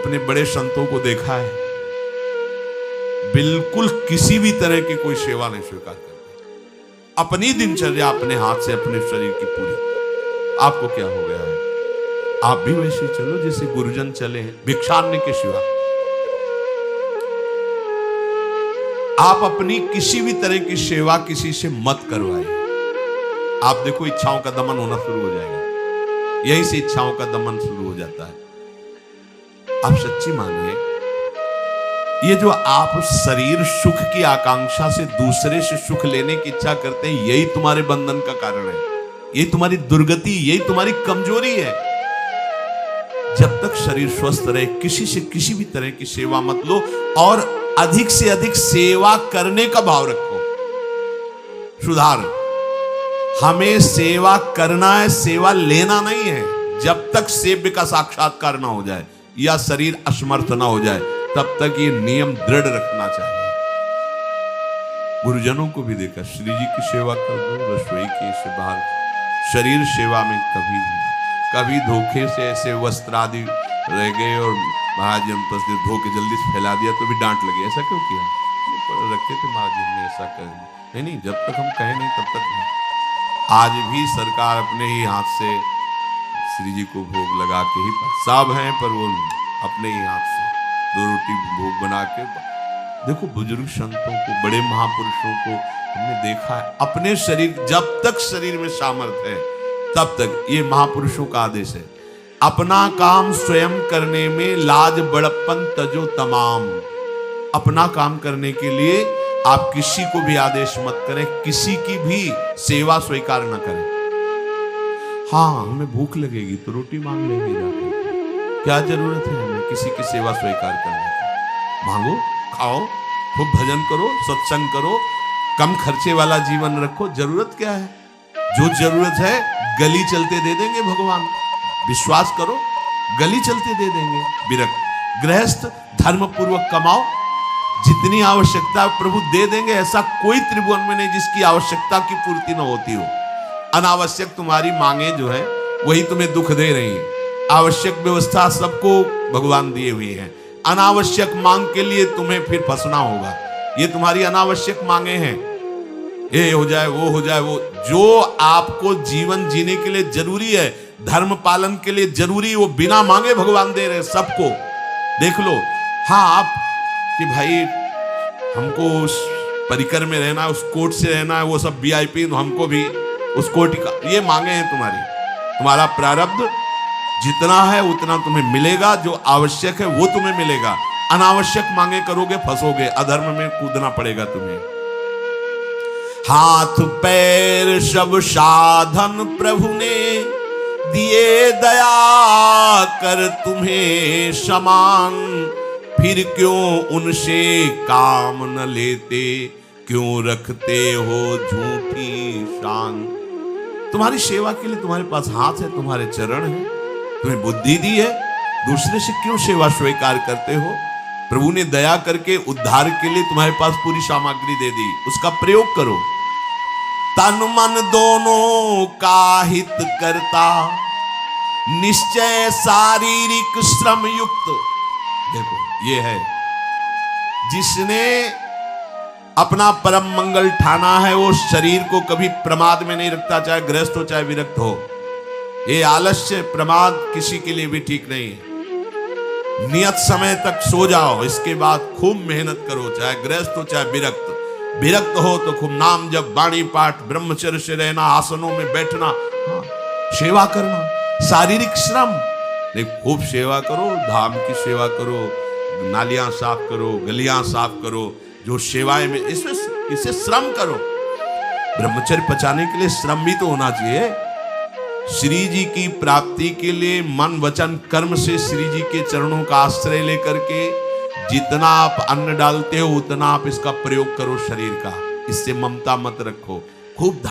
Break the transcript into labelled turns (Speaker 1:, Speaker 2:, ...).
Speaker 1: अपने बड़े संतों को देखा है, बिल्कुल किसी भी तरह की कोई सेवा नहीं स्वीकार करते। अपनी दिनचर्या अपने हाथ से अपने शरीर की पूरी। आपको क्या हो गया है? आप भी वैसे चलो जैसे गुरुजन चले हैं, भिक्षान्य के सिवा। आप अपनी किसी भी तरह की सेवा किसी से मत करवाइए। आप देखो इच्छाओं का दमन होना शुरू हो जाएगा, यहीं से इच्छाओं का दमन शुरू हो जाता है। आप सच्ची मानिए, ये जो आप शरीर सुख की आकांक्षा से दूसरे से सुख लेने की इच्छा करते हैं, यही तुम्हारे बंधन का कारण है, यही तुम्हारी दुर्गति, यही तुम्हारी कमजोरी है। जब तक शरीर स्वस्थ रहे, किसी से किसी भी तरह की सेवा मत लो, और अधिक से अधिक सेवा करने का भाव रखो। सुधार, हमें सेवा करना है, सेवा लेना नहीं है। जब तक सेव्य का साक्षात्कार ना हो जाए या शरीर असमर्थ ना हो जाए, तब तक ये नियम दृढ़ रखना चाहिए। गुरुजनों को भी देखा, श्री जी की सेवा कर दो, रसोई के से बाहर, शरीर सेवा में कभी धोखे से ऐसे वस्त्र आदि रह गए और महाराज ने धो के जल्दी से फैला दिया तो भी डांट लगी। ऐसा क्यों किया? रखे थे महाराज ने, ऐसा कर नहीं, जब तक हम कहें नहीं तब तक नहीं। आज भी सरकार अपने ही हाथ से श्री जी को भोग लगा के ही, सब हैं पर वो अपने ही हाथ से 2 रोटी भोग बना के। देखो बुजुर्ग संतों को, बड़े महापुरुषों को हमने देखा है, अपने शरीर, जब तक शरीर में सामर्थ्य है तब तक, ये महापुरुषों का आदेश है, अपना काम स्वयं करने में लाज बड़प्पन तजो तमाम। अपना काम करने के लिए आप किसी को भी आदेश मत करें, किसी की भी सेवा स्वीकार न करें। हाँ, हमें भूख लगेगी तो रोटी मांग लेंगे जाकर, क्या जरूरत है हमें किसी की सेवा स्वीकार करने की? मांगो, खाओ, खूब भजन करो, सत्संग करो, कम खर्चे वाला जीवन रखो। जरूरत क्या है? जो जरूरत है गली चलते दे देंगे भगवान, विश्वास करो, गली चलते दे देंगे। विरक्त गृहस्थ धर्म पूर्वक कमाओ, जितनी आवश्यकता प्रभु दे देंगे। ऐसा कोई त्रिभुवन में नहीं जिसकी आवश्यकता की पूर्ति न होती हो। अनावश्यक तुम्हारी मांगे जो है वही तुम्हें दुख दे रही है। आवश्यक व्यवस्था सबको भगवान दिए हुए हैं, अनावश्यक मांग के लिए तुम्हें फिर फंसना होगा। ये तुम्हारी अनावश्यक मांगे हैं, ये हो जाए, वो हो जाए, वो जो आपको जीवन जीने के लिए जरूरी है, धर्म पालन के लिए जरूरी, वो बिना मांगे भगवान दे रहे सबको। देख लो। हाँ, आप कि भाई हमको उस परिकर में रहना है, उस कोर्ट से रहना है, वो सब VIP, हमको भी उस कोर्ट का, ये मांगे हैं तुम्हारी। तुम्हारा प्रारब्ध जितना है उतना तुम्हें मिलेगा, जो आवश्यक है वो तुम्हें मिलेगा। अनावश्यक मांगे करोगे फंसोगे, अधर्म में कूदना पड़ेगा तुम्हें। हाथ पैर सब साधन प्रभु ने दिए, दया कर तुम्हें समान, फिर क्यों उनसे काम न लेते, क्यों रखते हो झूठी शान। तुम्हारी सेवा के लिए तुम्हारे पास हाथ है, तुम्हारे चरण है, तुम्हें बुद्धि दी है, दूसरे से क्यों सेवा स्वीकार करते हो? प्रभु ने दया करके उद्धार के लिए तुम्हारे पास पूरी सामग्री दे दी, उसका प्रयोग करो। तन मन दोनों का हित करता, निश्चय शारीरिक श्रम युक्त। देखो, ये है जिसने अपना परम मंगल ठाना है, वो शरीर को कभी प्रमाद में नहीं रखता, चाहे गृहस्थ हो चाहे विरक्त हो। ये आलस्य प्रमाद किसी के लिए भी ठीक नहीं है। नियत समय तक सो जाओ, इसके बाद खूब मेहनत करो, चाहे गृहस्थ हो चाहे विरक्त। विरक्त हो तो खूब नाम जप, वाणी पाठ, ब्रह्मचर्य से रहना, आसनों में बैठना, हाँ, सेवा करना, शारीरिक श्रम। खूब सेवा करो, धाम की सेवा करो, नालियां साफ करो, गलियां साफ करो, जो सेवाएं में इससे श्रम करो। ब्रह्मचर्य पचाने के लिए श्रम भी तो होना चाहिए। श्री जी की प्राप्ति के लिए मन वचन कर्म से श्री जी के चरणों का आश्रय लेकर के जितना आप अन्न डालते हो उतना आप इसका प्रयोग करो शरीर का। इससे ममता मत रखो, खूब